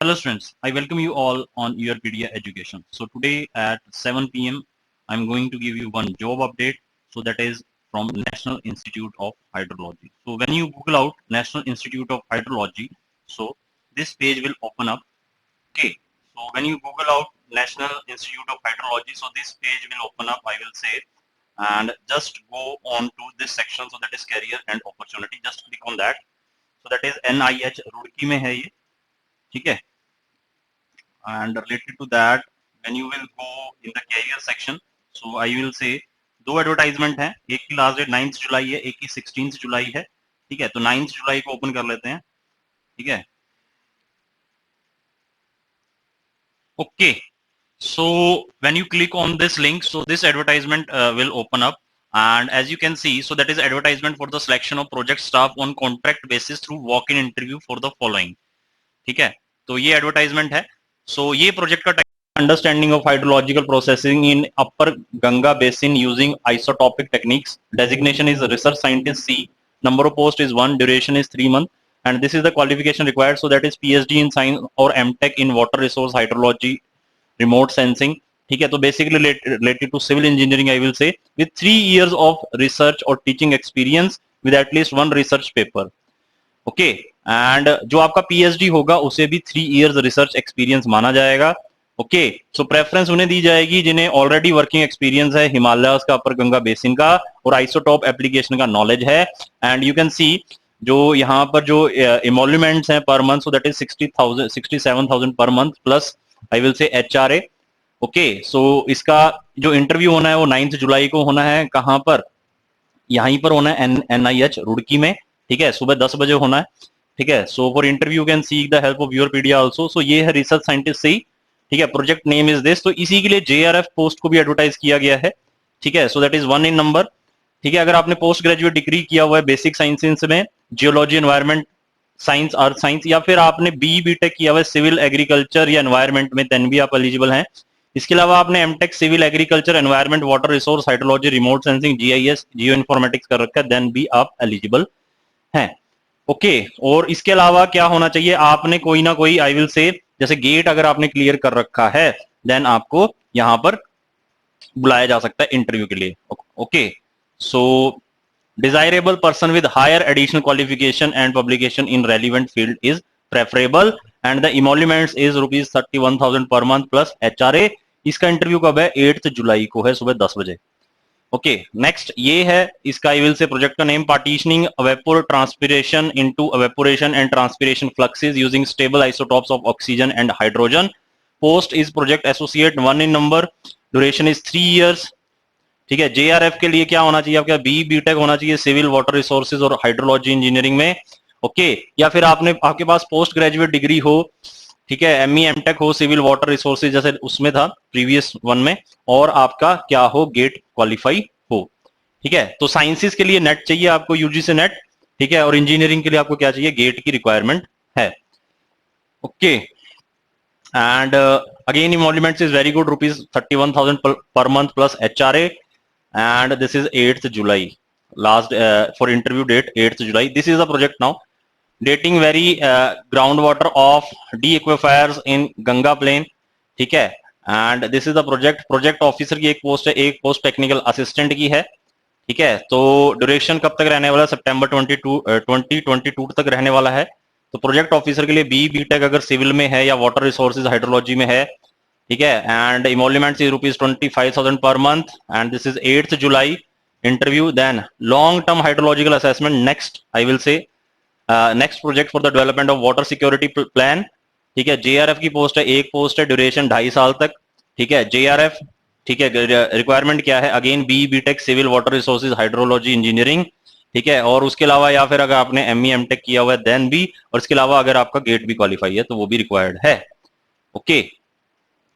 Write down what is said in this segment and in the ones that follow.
Hello students, I welcome you all on Urpedia Education. So today at 7 p.m. I'm going to give you one job update. So that is from National Institute of Hydrology. So when you Google out National Institute of Hydrology, so this page will open up. Okay. So when you Google out National Institute of Hydrology, so this page will open up, I will say, and just go on to this section. So that is career and opportunity. Just click on that. So that is NIH Roorkee में है ये, ठीक है? And related to that, when you will go in the career section, so I will say दो advertisement हैं, एक की last date 9 जुलाई है, एक की 16 जुलाई है, ठीक है? तो 9 जुलाई को ओपन कर लेते हैं, ठीक है? Okay, so when you click on this link, so this advertisement will open up, and as you can see, so that is advertisement for the selection of project staff on contract basis through walk-in interview for the following, ठीक है? तो ये advertisement है. सो ये project का understanding of hydrological processing in upper Ganga basin using isotopic techniques. Designation is research scientist C. Number of post is 1. Duration is 3 months. And this is the qualification required. So that is PhD in science or MTech in water resource hydrology, remote sensing. ठीक है, तो basically related to civil engineering, I will say, with 3 years of research or teaching experience with at least 1 research paper. Okay, and जो आपका PhD होगा उसे भी 3 years research experience माना जाएगा. ओके, सो प्रेफरेंस उन्हें दी जाएगी जिन्हें ऑलरेडी वर्किंग एक्सपीरियंस है हिमालयास का, अपर गंगा बेसिन का और आइसोटॉप एप्लीकेशन का नॉलेज है. एंड यू कैन सी जो यहाँ पर जो इमोल्यूमेंट्स हैं per month, so that is 60,000 67,000 per month plus I will say HRA. Okay, so इसका जो इंटरव्यू होना है वो 9 जुलाई को होना है. कहाँ पर? यहीं पर होना है NIH रुड़की में, ठीक है? सुबह 10 बजे होना है, ठीक है? So for interview can seek the help of Europedia also. So ये है रिसर्च साइंटिस्ट से, ठीक है? Project name is this. तो इसी के लिए JRF पोस्ट को भी एडवर्टाइज किया गया है, ठीक है? So that is 1 in number, ठीक है? अगर आपने पोस्ट ग्रेजुएट डिग्री किया हुआ है बेसिक साइंसेस में, geology, environment science, earth science, या फिर आपने BE-BTech किया हुआ है सिविल एग्रीकल्चर या एनवायरमेंट में, देन भी आप एलिजिबल हैं. इसके अलावा आपने MTech civil agriculture, environment, water resource hydrology, remote sensing, GIS, geo informatics कर रखा है, देन भी आप एलिजिबल हैं. ओके, और इसके अलावा क्या होना चाहिए? आपने कोई ना कोई, आई विल से, जैसे गेट अगर आपने क्लियर कर रखा है, देन आपको यहां पर बुलाया जा सकता है इंटरव्यू के लिए. Okay, so desirable person with higher additional qualification and publication in relevant field is preferable, and the emoluments is rupees 31,000 per month plus HRA. इसका इंटरव्यू कब है? 8 जुलाई को है, सुबह 10 बजे. ओके, नेक्स्ट ये है इसका, आई विल से, प्रोजेक्ट का name partitioning vapour transpiration into evaporation and transpiration fluxes using stable isotopes of oxygen and hydrogen. Post is project associate 1 in number. Duration is 3 years, ठीक है? JRF के लिए क्या होना चाहिए? आपका BE-BTech होना चाहिए सिविल, वाटर रिसोर्सेज और हाइड्रोलॉजी इंजीनियरिंग में. ओके, या फिर आपके पास पोस्ट ग्रेजुएट डिग्री हो, ठीक है? ME MTech हो सिविल वाटर रिसोर्सेज जैसे उसमें था प्रीवियस वन में, और आपका क्या हो? गेट क्वालिफाई हो, ठीक है? तो साइंसेस के लिए नेट चाहिए आपको, UGC नेट, ठीक है? और इंजीनियरिंग के लिए आपको क्या चाहिए? गेट की रिक्वायरमेंट है. Okay, and again emoluments is very good, rupees 31,000 per month plus HRA, and this is 8th July last for interview date 8th July. This is the project now, dating very groundwater of D aquifers in Ganga plain, ठीक है? and this is the project officer की एक post है, एक post technical assistant की है, ठीक है? तो ड्यूरेशन कब तक रहने वाला है? सितंबर 2022 तक रहने वाला है. तो प्रोजेक्ट ऑफिसर के लिए BE-BTech अगर सिविल में है या वाटर रिसोर्सेज हाइड्रोलॉजी में है, ठीक है? And emoluments is rupees 25,000 per month, and this is 8th July interview. Then long term hydrological assessment, next I will say, next project for the development of water security plan, ठीक है? JRF की post है, एक post है, duration 2.5 साल तक, ठीक है? JRF, ठीक है? रिक्वायरमेंट क्या है? Again BE-BTech civil, water resources, hydrology engineering, ठीक है? और उसके अलावा या फिर अगर आपने ME MTech किया हुआ है देन भी, और इसके अलावा अगर आपका गेट भी क्वालिफाई है तो वो भी रिक्वायर्ड है. Okay,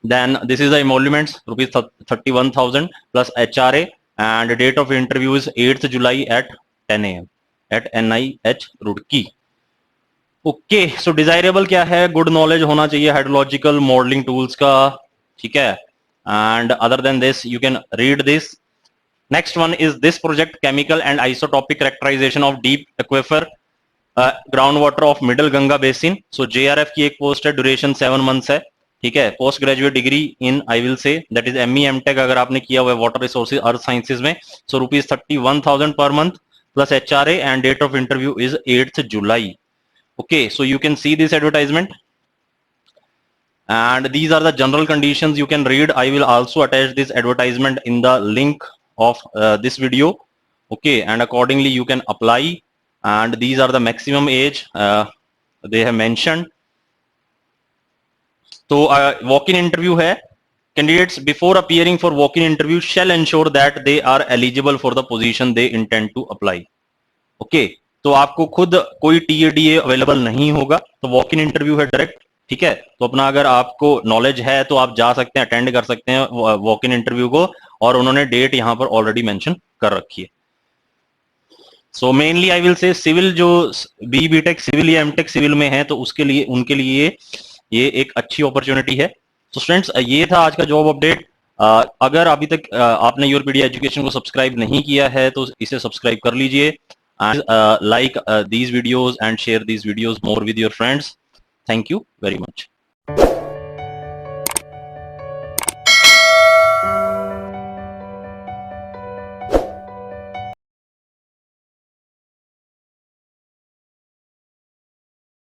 then this is the emoluments, rupees 31,000 plus HRA, and date of interview is 8th July at 10 AM at NIH Roorkee. Okay, so desirable क्या है? गुड नॉलेज होना चाहिए हाइड्रोलॉजिकल मॉडलिंग टूल्स का, ठीक है? And other than this you can read this. Next one is this project chemical and isotopic characterization of deep aquifer, ground water of middle Ganga basin. So JRF की एक post है, duration 7 months है, ठीक है। Post graduate degree in I will say that is ME MTech अगर आपने किया हुआ है वाटर रिसोर्सेज अर्थ साइंसेज में, so ₹31,000 per month plus HRA and date of interview is 8th July. Okay, so you can see this advertisement and these are the general conditions you can read. I will also attach this advertisement in the link of this video. Okay, and accordingly you can apply, and these are the maximum age they have mentioned. तो walk-in interview है. Candidates before appearing for walk-in interview shall ensure that they are eligible for the position they intend to apply. Okay, तो आपको खुद कोई TADA available नहीं होगा, तो walk in interview है डायरेक्ट, ठीक है। तो अपना अगर आपको नॉलेज है तो आप जा सकते हैं, अटेंड कर सकते हैं वॉक इन इंटरव्यू को, और उन्होंने डेट यहाँ पर ऑलरेडी मेंशन कर रखी है। So mainly I will say civil जो BTech सिविल या MTech सिविल में है तो उसके लिए उनके लिए ये एक अच्छी अपॉर्चुनिटी है। तो स्टूडेंट्स ये था आज का जॉब अपडेट। अगर अभी तक आपने योरपीडिया एजुकेशन को सब्सक्राइब नहीं किया है तो इसे सब्सक्राइब कर लीजिए, and like these videos and share these videos more with your friends. Thank you very much.